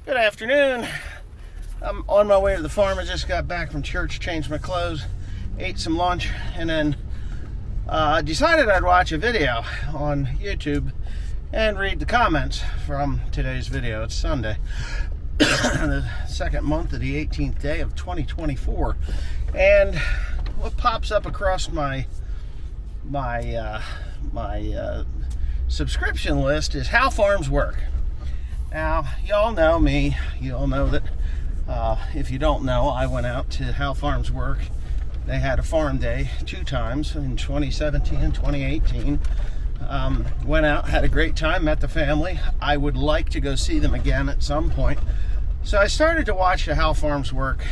Good afternoon. I'm on my way to the farm. I just got back from church, changed my clothes, ate some lunch, and then decided I'd watch a video on YouTube and read the comments from today's video. It's Sunday, the second month of the 18th day of 2024. And what pops up across my subscription list is how farms work. Now, y'all know me. You all know that if you don't know, I went out to How Farms Work. They had a farm day 2 times in 2017 and 2018. Went out, had a great time, met the family. I would like to go see them again at some point. So I started to watch the How Farms Work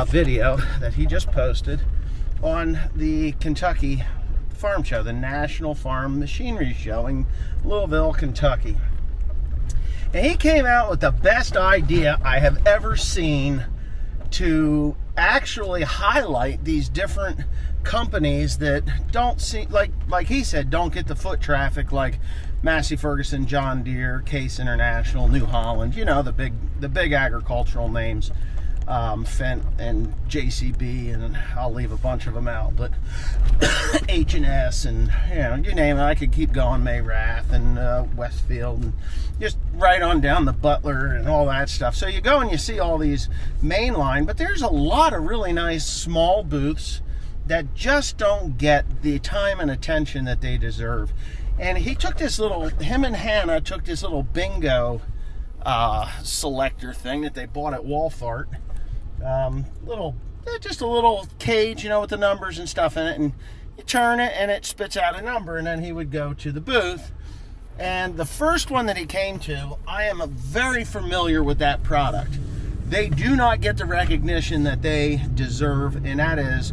video that he just posted on the Kentucky Farm Show, the National Farm Machinery Show in Louisville, Kentucky. And he came out with the best idea I have ever seen to actually highlight these different companies that don't seem, like he said, don't get the foot traffic like Massey Ferguson, John Deere, Case International, New Holland, you know, the big agricultural names, Fent and JCB, and I'll leave a bunch of them out, but H&S and, you know, you name it, I could keep going, Mayrath and Westfield, and just right on down the Butler and all that stuff. So you go and you see all these mainline, but there's a lot of really nice small booths that just don't get the time and attention that they deserve. And he took this little, him and Hannah took this little bingo selector thing that they bought at Walmart. Just a little cage, you know, with the numbers and stuff in it, and you turn it and it spits out a number, and then he would go to the booth. And the first one that he came to, I am very familiar with that product. They do not get the recognition that they deserve, and that is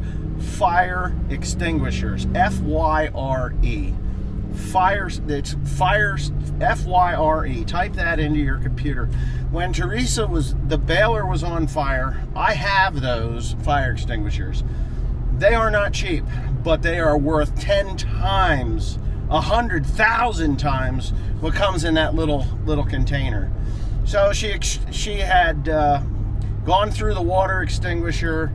fire extinguishers. F-Y-R-E. It's fires, F-Y-R-E. Type that into your computer. When the baler was on fire, I have those fire extinguishers. They are not cheap, but they are worth 10 times, 100,000 times what comes in that little container. So she had gone through the water extinguisher,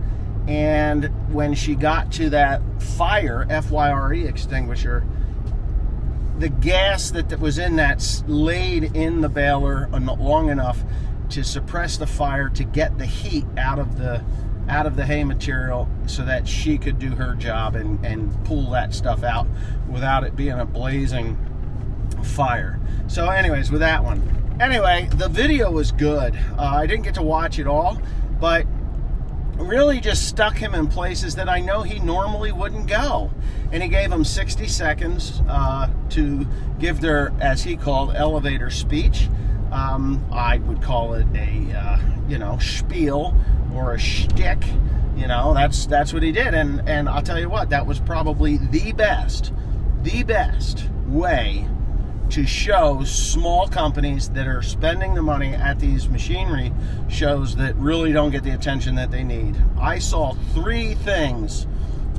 and when she got to that fire, F-Y-R-E extinguisher, the gas that was in that laid in the baler long enough to suppress the fire, to get the heat out of the hay material, so that she could do her job and pull that stuff out without it being a blazing fire. So anyways, with that one. Anyway, the video was good. I didn't get to watch it all, but really just stuck him in places that I know he normally wouldn't go. And he gave them 60 seconds to give their, as he called, elevator speech. I would call it a, spiel or a shtick. You know, that's what he did. And I'll tell you what, that was probably the best way to show small companies that are spending the money at these machinery shows that really don't get the attention that they need. I saw 3 things: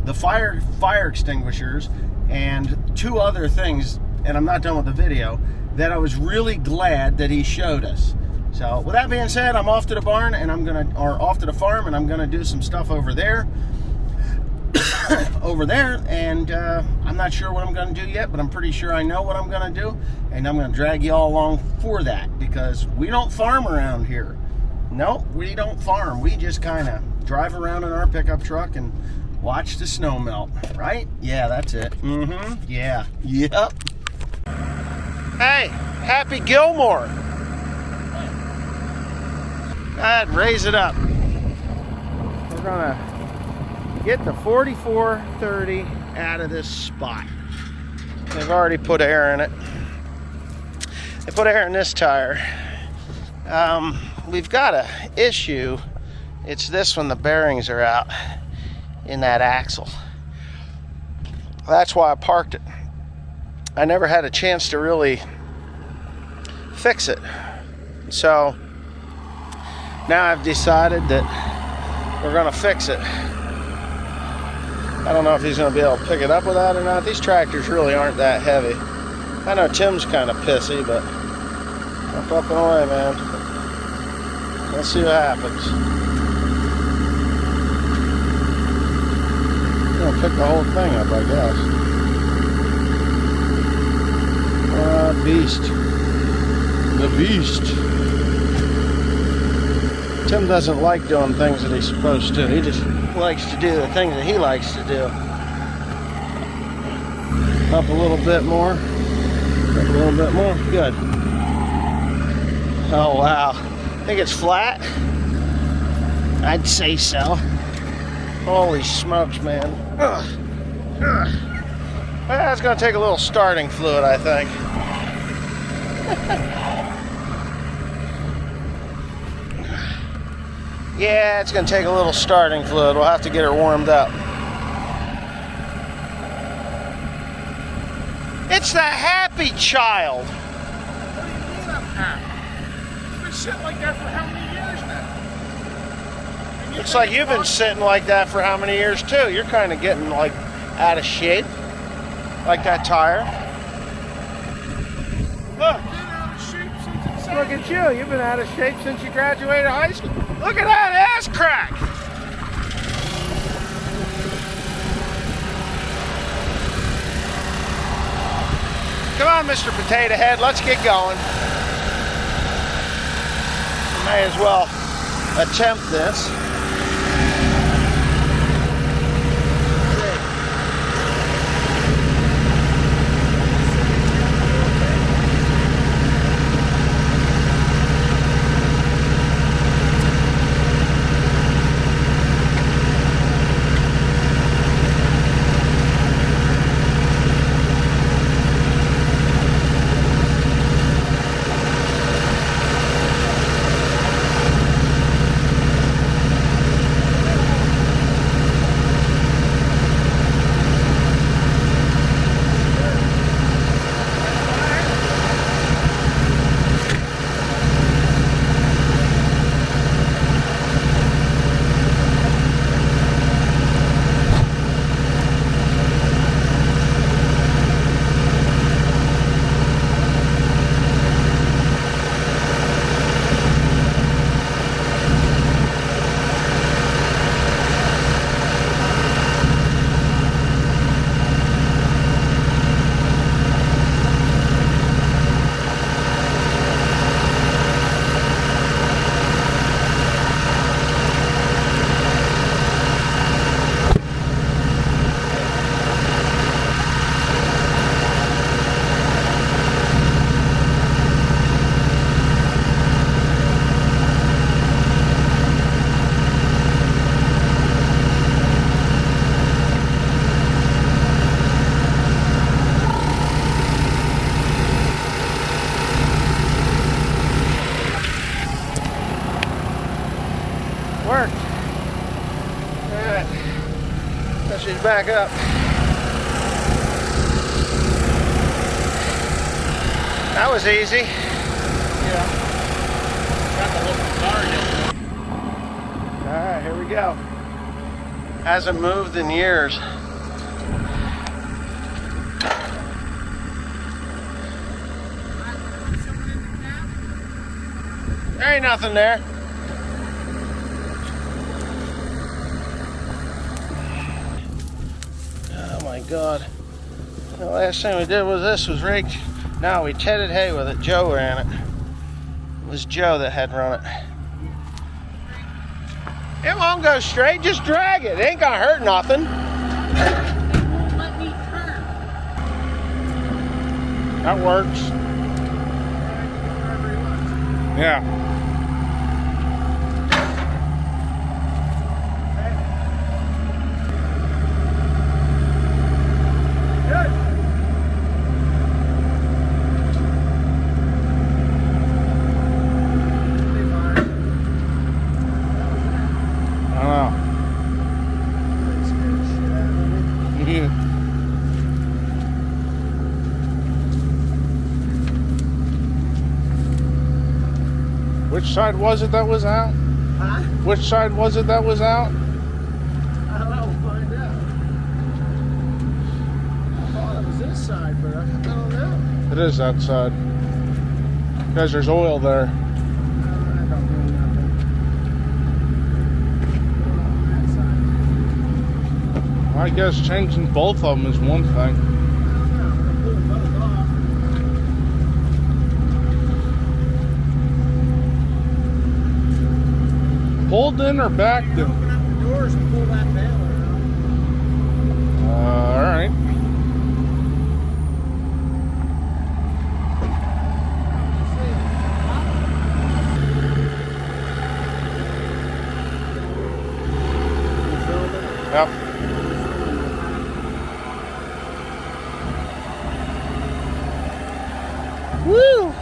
the fire extinguishers and 2 other things, and I'm not done with the video, that I was really glad that he showed us. So with that being said, I'm off to the barn, and off to the farm, and I'm gonna do some stuff over there. And I'm not sure what I'm going to do yet, but I'm pretty sure I know what I'm going to do, and I'm going to drag you all along for that, because we don't farm around here. No, we don't farm. We just kind of drive around in our pickup truck and watch the snow melt, right? Yeah, that's it. Yeah. Yep. Hey, Happy Gilmore. Go ahead, raise it up. We're going to get the 4430 out of this spot. They've already put air in it. They put air in this tire. We've got a issue. It's this one, the bearings are out in that axle. That's why I parked it. I never had a chance to really fix it. So now I've decided that we're gonna fix it. I don't know if he's going to be able to pick it up with that or not. These tractors really aren't that heavy. I know Tim's kind of pissy, but I'm fucking away, man. Let's see what happens. I'm gonna pick the whole thing up, I guess. Beast. The beast. Tim doesn't like doing things that he's supposed to. He just likes to do the things that he likes to do. Up a little bit more. Up a little bit more. Good. Oh, wow. Think it's flat? I'd say so. Holy smokes, man. Ugh. Ugh. Well, it's going to take a little starting fluid, I think. Yeah, it's going to take a little starting fluid. We'll have to get her warmed up. It's the happy child. What do you mean I'm happy? It's been sitting like that for how many years now? Looks like you've been sitting like that for how many years too? You're kind of getting like out of shape. Like that tire. Look. Look at you. You've been out of shape since you graduated high school. Look at that ass crack. Come on, Mr. Potato Head. Let's get going. We may as well attempt this. Worked. Alright. Now she's back up. That was easy. Yeah. Got the whole car. Alright, here we go. Hasn't moved in years. There ain't nothing there. Oh my God. The last thing we did with this was raked. No, we tedded hay with it. Joe ran it. It was Joe that had run it. It won't go straight, just drag it. It ain't gonna hurt nothing. They won't let me turn. That works. Yeah. Which side was it that was out? Huh? Which side was it that was out? I don't know, we'll find out. I thought it was this side, but I don't know. It is that side. Because there's oil there. I don't know nothing. I guess changing both of them is one thing. Pulled in or backed in? Open up the doors and pull that baler out. All right. Yep. Woo!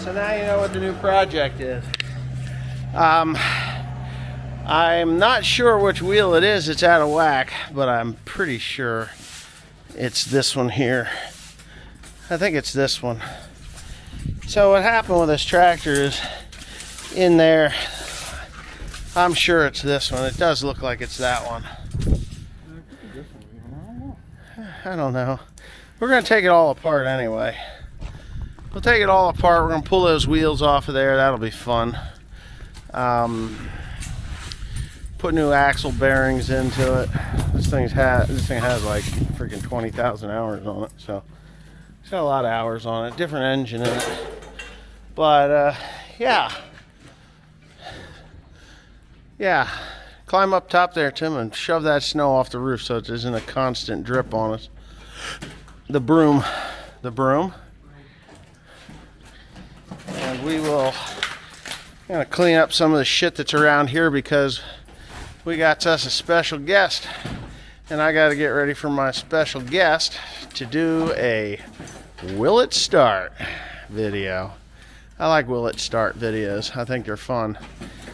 So now you know what the new project is. I'm not sure which wheel it is that's out of whack, but I'm pretty sure it's this one here. I think it's this one. So what happened with this tractor is in there, I'm sure it's this one. It does look like it's that one. I don't know. We're going to take it all apart anyway. We'll take it all apart. We're going to pull those wheels off of there. That'll be fun. Put new axle bearings into it. This thing has like freaking 20,000 hours on it, so it's got a lot of hours on it. Different engine in it, but yeah. Climb up top there, Tim, and shove that snow off the roof so it isn't a constant drip on us. The broom. And we will clean up some of the shit that's around here because we got us a special guest. And I got to get ready for my special guest to do a Will It Start video. I like Will It Start videos. I think they're fun.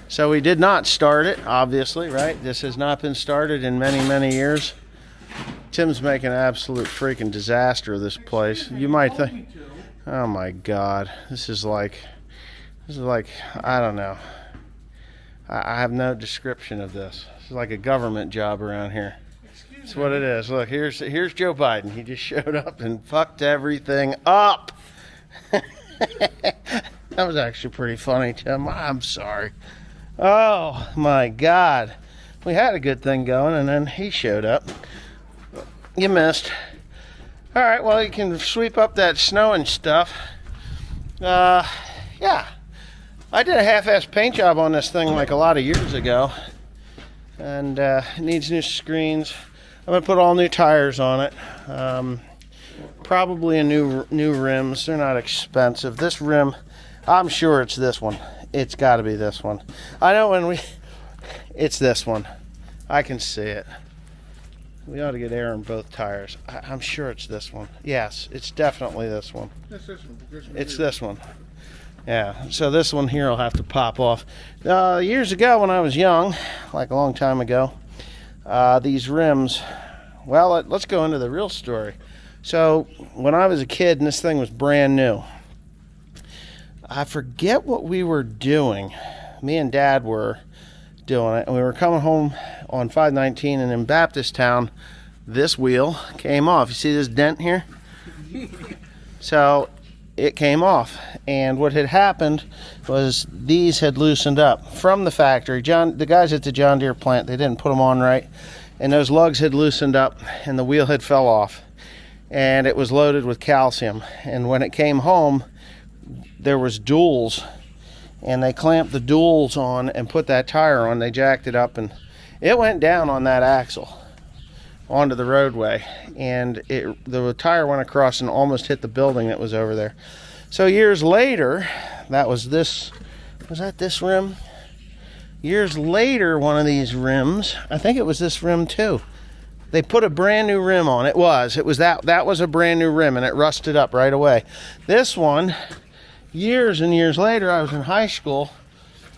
So we did not start it, obviously, right? This has not been started in many, many years. Tim's making an absolute freaking disaster of this place. You might think, oh my God, this is like, I don't know. I have no description of this. This is like a government job around here. That's what it is. Look, here's Joe Biden. He just showed up and fucked everything up. That was actually pretty funny, Tim. I'm sorry. Oh, my God. We had a good thing going, and then he showed up. You missed. All right, well, you can sweep up that snow and stuff. Yeah. I did a half-ass paint job on this thing like a lot of years ago. And it needs new screens. I'm going to put all new tires on it. Probably a new rims. They're not expensive. This rim, I'm sure it's this one. It's got to be this one. I know it's this one. I can see it. We ought to get air in both tires. I'm sure it's this one. Yes, it's definitely this one. That's this one. It's this one. Yeah, so this one here will have to pop off. Years ago when I was young, like a long time ago, these rims, well, let's go into the real story. So when I was a kid and this thing was brand new, I forget what we were doing. Me and Dad were doing it, and we were coming home on 519, and in Baptist-town, this wheel came off. You see this dent here? So it came off, and what had happened was these had loosened up from the factory. The guys at the John Deere plant, they didn't put them on right, and those lugs had loosened up, and the wheel had fell off, and it was loaded with calcium. And when it came home, there was duals, and they clamped the duals on and put that tire on. They jacked it up, and it went down on that axle onto the roadway, and the tire went across and almost hit the building that was over there. So years later, was that this rim? Years later, one of these rims, I think it was this rim too, they put a brand new rim on. It was that was a brand new rim, and it rusted up right away. This one, years and years later, I was in high school,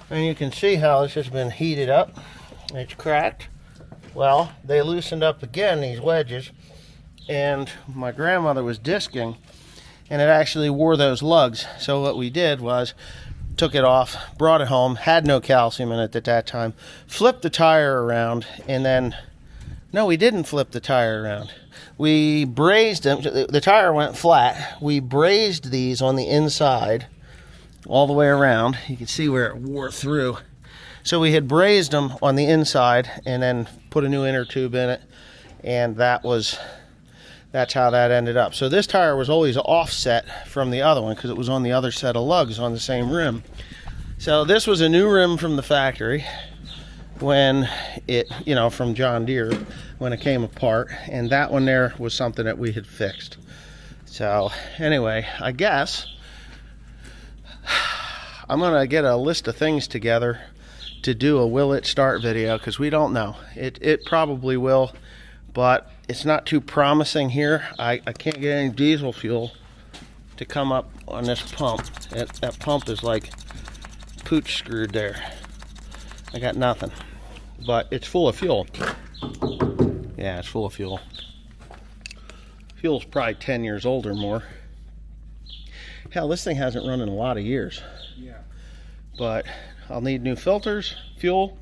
and you can see how this has been heated up. It's cracked. Well, they loosened up again, these wedges, and my grandmother was disking, and it actually wore those lugs. So what we did was took it off, brought it home, had no calcium in it at that time, flipped the tire around, and then, no, we didn't flip the tire around. We brazed them. The tire went flat. We brazed these on the inside all the way around. You can see where it wore through. So we had brazed them on the inside and then put a new inner tube in it, and that's how that ended up. So this tire was always offset from the other one because it was on the other set of lugs on the same rim. So this was a new rim from the factory when it, from John Deere, when it came apart, and that one there was something that we had fixed. So anyway, I guess I'm gonna get a list of things together to do a will it start video, because we don't know. It probably will, but it's not too promising here. I can't get any diesel fuel to come up on this pump. That pump is like pooch screwed there. I got nothing, but it's full of fuel. Yeah, it's full of fuel. Fuel's probably 10 years old or more. Hell, this thing hasn't run in a lot of years. Yeah. But I'll need new filters, fuel,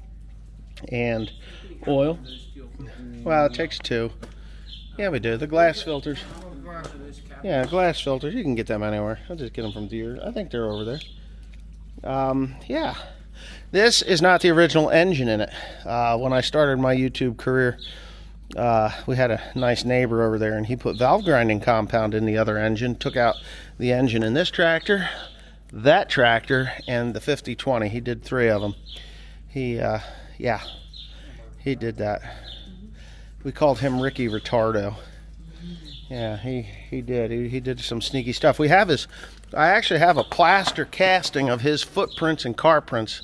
and oil. Well, it takes two. Yeah, we do. The glass filters. Yeah, glass filters. You can get them anywhere. I'll just get them from Deere. I think they're over there. Yeah. This is not the original engine in it. When I started my YouTube career, we had a nice neighbor over there, and he put valve grinding compound in the other engine, took out the engine in this tractor, that tractor, and the 5020. He did 3 of them. He did that. We called him Ricky Retardo. Yeah, he did. He did some sneaky stuff. I actually have a plaster casting of his footprints and car prints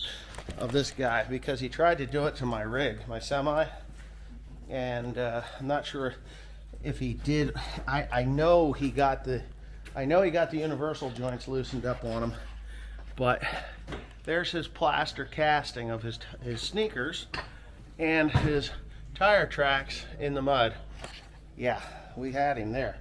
of this guy, because he tried to do it to my rig, my semi, and I'm not sure if he did. I know he got the universal joints loosened up on him, but there's his plaster casting of his sneakers and his tire tracks in the mud. Yeah, we had him there.